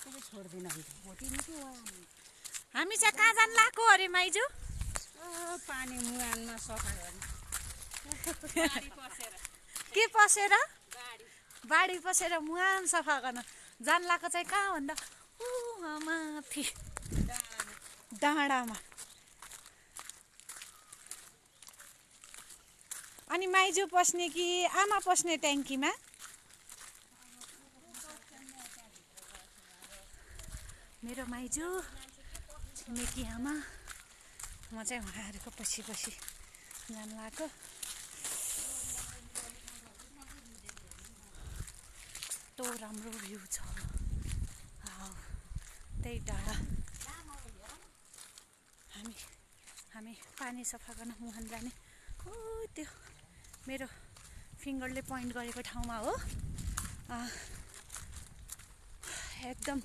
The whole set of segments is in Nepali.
त्यतिकै छोड्दिन भोटिनु कि हामी चाहिँ कहाँ जान लागेको अरे माइजू? पानी मुहानमा सफा गर्ने के पसेर? बाढी पसेर मुहान सफा गर्न जान लागेको चाहिँ कहाँ भन्दा माथि डाँडामा। अनि माइजू पस्ने कि आमा पस्ने ट्याङ्कीमा? मेरो माइजू छिमेकी आमा, म चाहिँ उहाँहरूको पछि पछि जान लागेको। कस्तो राम्रो भ्यू छ, त्यही डाँडा। हामी पानी सफा गर्न मुहान जाने त्यो मेरो फिङ्गरले पोइन्ट गरेको ठाउँमा हो। एकदम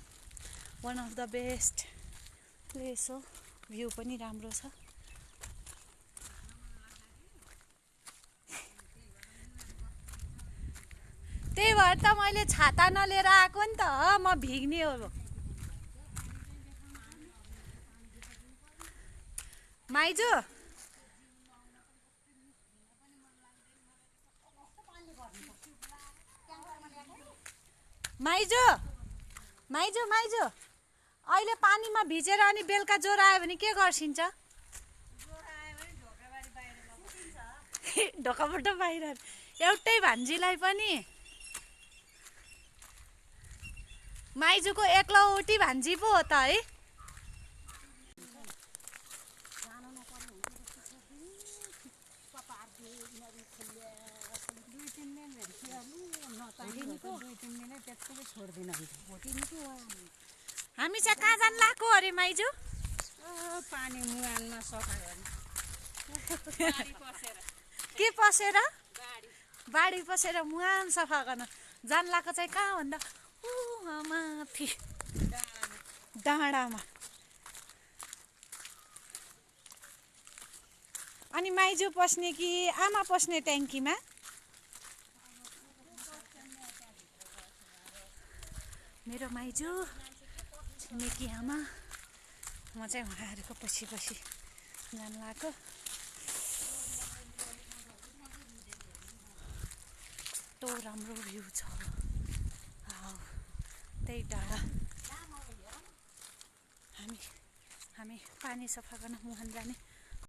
one of the best place हो, भ्यू पनि राम्रो छ। त्यही भएर त मैले छाता नलिएर आएको नि त, म भिग्ने हो। माइजू माइजू माइजू माइजू अहिले पानीमा भिजेर अनि बेलुका ज्वरो आयो भने के गर्छिन्छ? ढोकाबाट बाहिर एउटै भान्जीलाई पनि माइजूको एक्लौटी भान्जी पो हो त है। त्यतिकै छोड्दिन भोटिनु कि हामी चाहिँ कहाँ जान लागेको अरे माइजू? पानी मुहानमा सफा गर्ने के पसेर? बाढी पसेर मुहान सफा गर्न जान लागेको चाहिँ कहाँ भन्दा माथि डाँडामा। अनि माइजू पस्ने कि आमा पस्ने ट्याङ्कीमा? मेरो माइजू छिमेकी आमा, म चाहिँ उहाँहरूको पछि पछि जान लागेको। कस्तो राम्रो भ्यू छ, त्यही डाँडा। हामी पानी सफा गर्न मुहान जाने